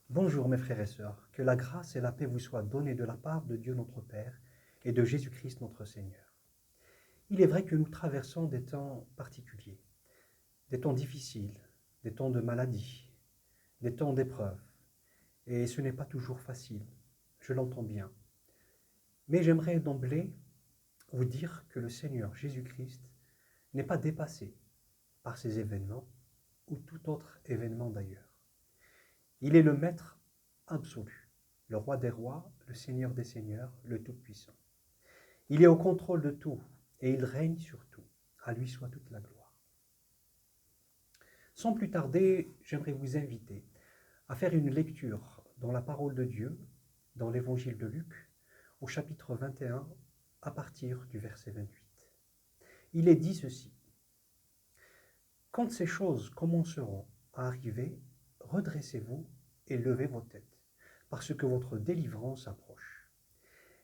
Bonjour mes frères et sœurs, que la grâce et la paix vous soient données de la part de Dieu notre Père et de Jésus-Christ notre Seigneur. Il est vrai que nous traversons des temps particuliers, des temps difficiles, des temps de maladie, des temps d'épreuve, et ce n'est pas toujours facile, je l'entends bien. Mais j'aimerais d'emblée vous dire que le Seigneur Jésus-Christ n'est pas dépassé par ces événements ou tout autre événement d'ailleurs. Il est le Maître absolu, le Roi des rois, le Seigneur des seigneurs, le Tout-Puissant. Il est au contrôle de tout et il règne sur tout. À lui soit toute la gloire. Sans plus tarder, j'aimerais vous inviter à faire une lecture dans la parole de Dieu, dans l'évangile de Luc, au chapitre 21, à partir du verset 28. Il est dit ceci. Quand ces choses commenceront à arriver, redressez-vous et levez vos têtes, parce que votre délivrance approche.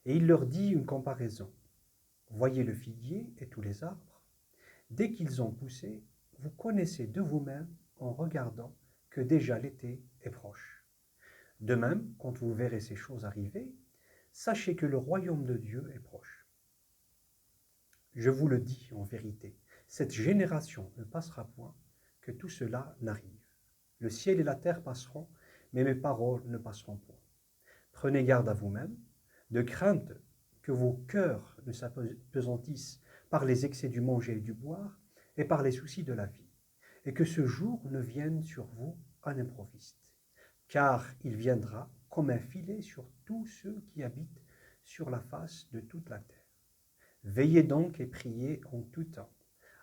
Et il leur dit une comparaison. Voyez le figuier et tous les arbres. Dès qu'ils ont poussé, vous connaissez de vous-même en regardant que déjà l'été est proche. De même, quand vous verrez ces choses arriver, sachez que le royaume de Dieu est proche. Je vous le dis en vérité, cette génération ne passera point que tout cela n'arrive. Le ciel et la terre passeront, mais mes paroles ne passeront point. Prenez garde à vous-même, de crainte que vos cœurs ne s'apesantissent par les excès du manger et du boire, et par les soucis de la vie, et que ce jour ne vienne sur vous à l'improviste. Car il viendra comme un filet sur tous ceux qui habitent sur la face de toute la terre. Veillez donc et priez en tout temps,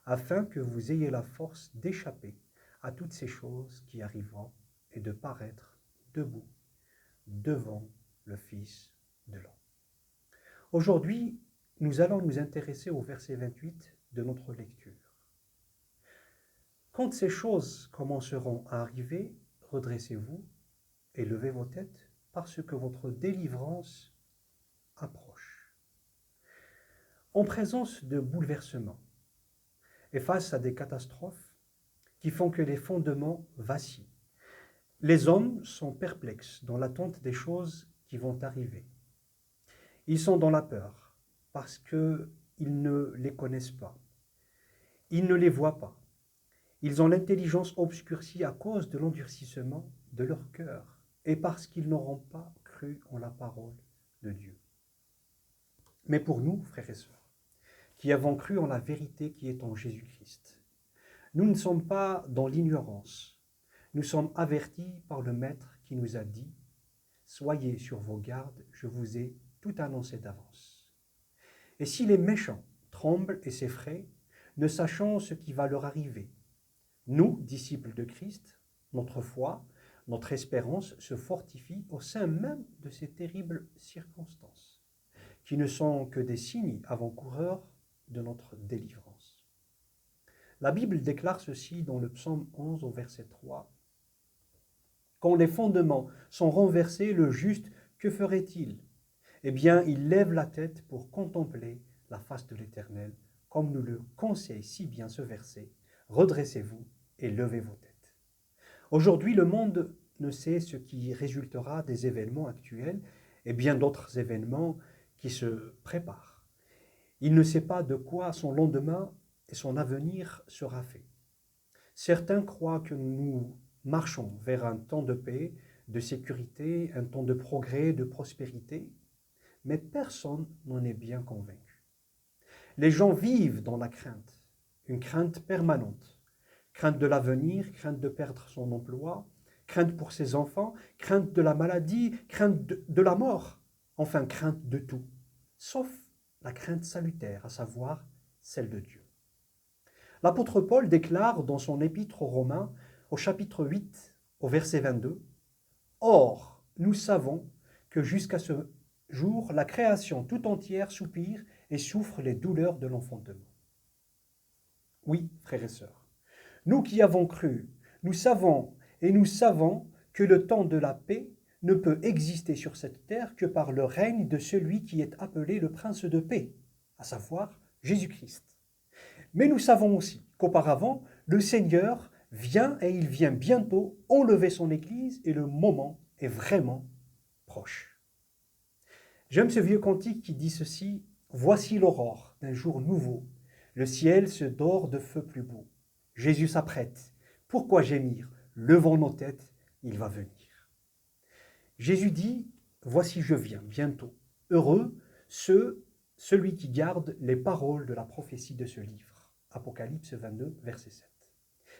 afin que vous ayez la force d'échapper à toutes ces choses qui arriveront et de paraître debout devant le Fils de l'homme. Aujourd'hui, nous allons nous intéresser au verset 28 de notre lecture. Quand ces choses commenceront à arriver, redressez-vous et levez vos têtes, parce que votre délivrance approche. En présence de bouleversements et face à des catastrophes qui font que les fondements vacillent, les hommes sont perplexes dans l'attente des choses qui vont arriver. Ils sont dans la peur parce qu'ils ne les connaissent pas. Ils ne les voient pas. Ils ont l'intelligence obscurcie à cause de l'endurcissement de leur cœur et parce qu'ils n'auront pas cru en la parole de Dieu. Mais pour nous, frères et sœurs, qui avons cru en la vérité qui est en Jésus-Christ, nous ne sommes pas dans l'ignorance. Nous sommes avertis par le Maître qui nous a dit « Soyez sur vos gardes, je vous ai tout annoncé d'avance. » Et si les méchants tremblent et s'effraient, ne sachant ce qui va leur arriver, nous, disciples de Christ, notre foi, notre espérance se fortifie au sein même de ces terribles circonstances, qui ne sont que des signes avant-coureurs de notre délivrance. La Bible déclare ceci dans le psaume 11 au verset 3. « Quand les fondements sont renversés, le juste, que ferait-il ? Eh bien, il lève la tête pour contempler la face de l'Éternel, comme nous le conseille si bien ce verset. Redressez-vous et levez vos têtes. » Aujourd'hui, le monde ne sait ce qui résultera des événements actuels et bien d'autres événements qui se préparent. Il ne sait pas de quoi son lendemain et son avenir sera fait. Certains croient que nous marchons vers un temps de paix, de sécurité, un temps de progrès, de prospérité, mais personne n'en est bien convaincu. Les gens vivent dans la crainte, une crainte permanente. Crainte de l'avenir, crainte de perdre son emploi, crainte pour ses enfants, crainte de la maladie, crainte de la mort, enfin crainte de tout, sauf la crainte salutaire, à savoir celle de Dieu. L'apôtre Paul déclare dans son épître aux Romains, au chapitre 8, au verset 22, « Or, nous savons que jusqu'à ce jour, la création tout entière soupire et souffre les douleurs de l'enfantement. » Oui, frères et sœurs, nous qui avons cru, nous savons que le temps de la paix ne peut exister sur cette terre que par le règne de celui qui est appelé le prince de paix, à savoir Jésus-Christ. Mais nous savons aussi qu'auparavant, le Seigneur vient et il vient bientôt enlever son Église et le moment est vraiment proche. J'aime ce vieux cantique qui dit ceci: « Voici l'aurore d'un jour nouveau, le ciel se dore de feux plus beaux. Jésus s'apprête, pourquoi gémir? Levons nos têtes, il va venir. » Jésus dit: « Voici je viens bientôt. Heureux celui qui garde les paroles de la prophétie de ce livre. » Apocalypse 22, verset 7.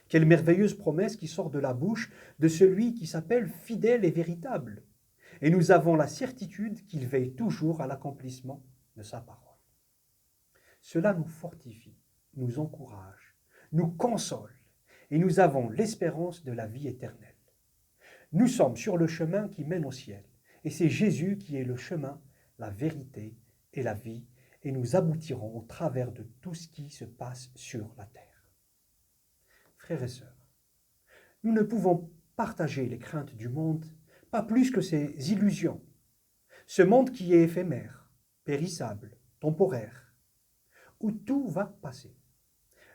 Quelle merveilleuse promesse qui sort de la bouche de celui qui s'appelle fidèle et véritable. Et nous avons la certitude qu'il veille toujours à l'accomplissement de sa parole. Cela nous fortifie, nous encourage, nous console, et nous avons l'espérance de la vie éternelle. Nous sommes sur le chemin qui mène au ciel, et c'est Jésus qui est le chemin, la vérité et la vie, et nous aboutirons au travers de tout ce qui se passe sur la terre. Frères et sœurs, nous ne pouvons partager les craintes du monde, pas plus que ses illusions. Ce monde qui est éphémère, périssable, temporaire, où tout va passer.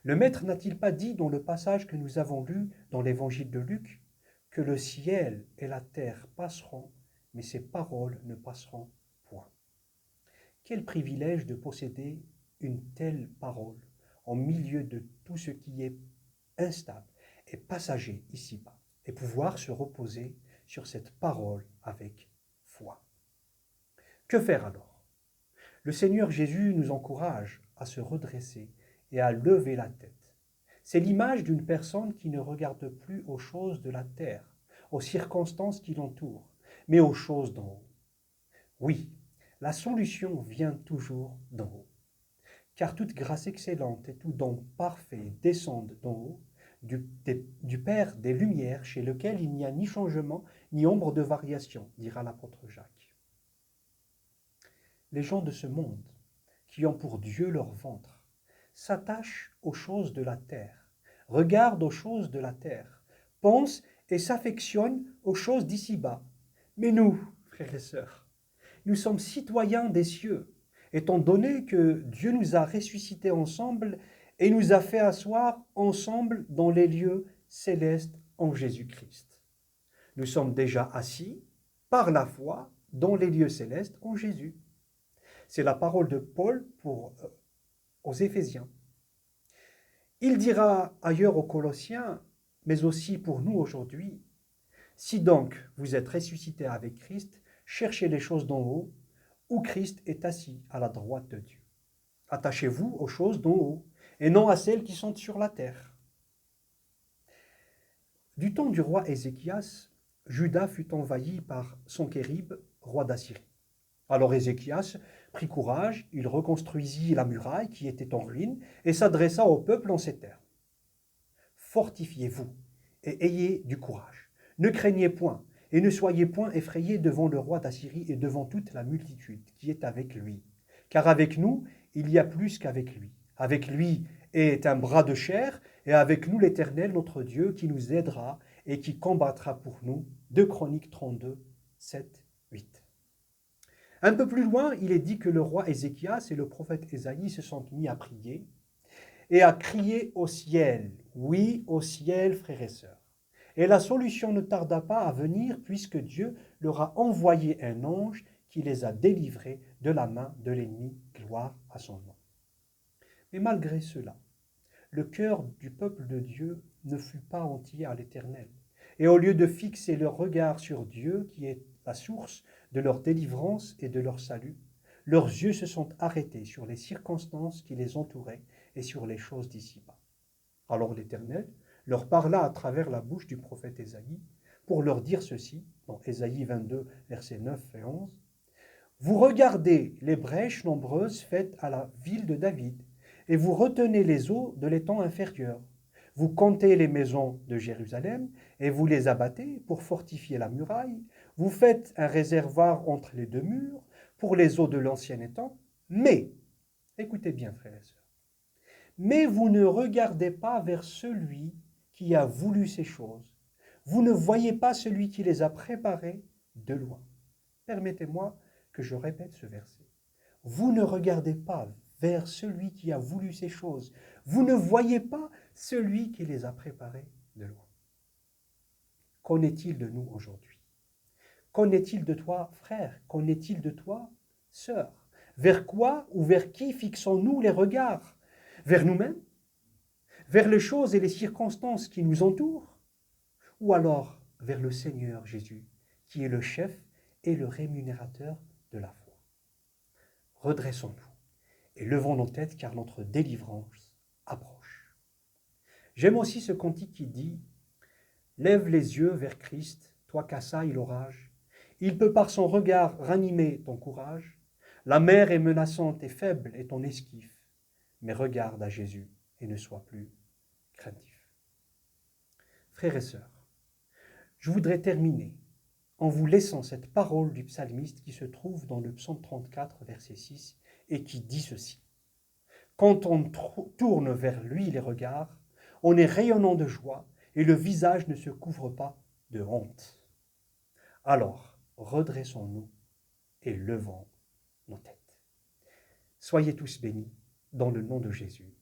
Le Maître n'a-t-il pas dit dans le passage que nous avons lu dans l'évangile de Luc que le ciel et la terre passeront, mais ses paroles ne passeront point. Quel privilège de posséder une telle parole en milieu de tout ce qui est instable et passager ici-bas, et pouvoir se reposer sur cette parole avec foi. Que faire alors? Le Seigneur Jésus nous encourage à se redresser et à lever la tête. C'est l'image d'une personne qui ne regarde plus aux choses de la terre, aux circonstances qui l'entourent, mais aux choses d'en haut. Oui, la solution vient toujours d'en haut, car toute grâce excellente et tout don parfait descendent d'en haut, du Père des Lumières, chez lequel il n'y a ni changement, ni ombre de variation, dira l'apôtre Jacques. Les gens de ce monde, qui ont pour Dieu leur ventre, s'attachent aux choses de la terre, regardent aux choses de la terre, pensent et s'affectionnent aux choses d'ici-bas. Mais nous, frères et sœurs, nous sommes citoyens des cieux, étant donné que Dieu nous a ressuscités ensemble et nous a fait asseoir ensemble dans les lieux célestes en Jésus-Christ. Nous sommes déjà assis par la foi dans les lieux célestes en Jésus. C'est la parole de Paul aux Éphésiens. Il dira ailleurs aux Colossiens, mais aussi pour nous aujourd'hui, « Si donc vous êtes ressuscités avec Christ, cherchez les choses d'en haut, où Christ est assis à la droite de Dieu. Attachez-vous aux choses d'en haut, et non à celles qui sont sur la terre. » Du temps du roi Ézéchias, Juda fut envahi par Sankérib, roi d'Assyrie. Alors Ézéchias prit courage, il reconstruisit la muraille qui était en ruine et s'adressa au peuple en ces termes. « Fortifiez-vous et ayez du courage. Ne craignez point et ne soyez point effrayés devant le roi d'Assyrie et devant toute la multitude qui est avec lui. Car avec nous, il y a plus qu'avec lui. Avec lui est un bras de chair, et avec nous l'Éternel, notre Dieu, qui nous aidera et qui combattra pour nous. » 2 Chroniques 32, 7, 8. Un peu plus loin, il est dit que le roi Ézéchias et le prophète Ésaïe se sont mis à prier et à crier au ciel. Oui, au ciel, frères et sœurs. Et la solution ne tarda pas à venir puisque Dieu leur a envoyé un ange qui les a délivrés de la main de l'ennemi. Gloire à son nom. Mais malgré cela, le cœur du peuple de Dieu ne fut pas entier à l'Éternel. Et au lieu de fixer leur regard sur Dieu, qui est la source de leur délivrance et de leur salut, leurs yeux se sont arrêtés sur les circonstances qui les entouraient et sur les choses d'ici-bas. Alors l'Éternel leur parla à travers la bouche du prophète Ésaïe pour leur dire ceci, dans Ésaïe 22, versets 9 et 11. « Vous regardez les brèches nombreuses faites à la ville de David, et vous retenez les eaux de l'étang inférieur. Vous comptez les maisons de Jérusalem, et vous les abattez pour fortifier la muraille. Vous faites un réservoir entre les deux murs pour les eaux de l'ancien étang. Mais, écoutez bien, frères et sœurs, mais vous ne regardez pas vers celui qui a voulu ces choses. Vous ne voyez pas celui qui les a préparées de loin. » Permettez-moi que je répète ce verset. Vous ne regardez pas vers celui qui a voulu ces choses. Vous ne voyez pas celui qui les a préparées de loin. Qu'en est-il de nous aujourd'hui? Qu'en est-il de toi, frère? Qu'en est-il de toi, sœur? Vers quoi ou vers qui fixons-nous les regards? Vers nous-mêmes? Vers les choses et les circonstances qui nous entourent? Ou alors vers le Seigneur Jésus, qui est le chef et le rémunérateur de la foi? Redressons-nous et levons nos têtes car notre délivrance approche. J'aime aussi ce cantique qui dit « Lève les yeux vers Christ, toi qu'assaille l'orage. Il peut par son regard ranimer ton courage. La mer est menaçante et faible est ton esquif. Mais regarde à Jésus et ne sois plus craintif. » Frères et sœurs, je voudrais terminer en vous laissant cette parole du psalmiste qui se trouve dans le psaume 34, verset 6, et qui dit ceci. Quand on tourne vers lui les regards, on est rayonnant de joie et le visage ne se couvre pas de honte. Alors, redressons-nous et levons nos têtes. Soyez tous bénis dans le nom de Jésus.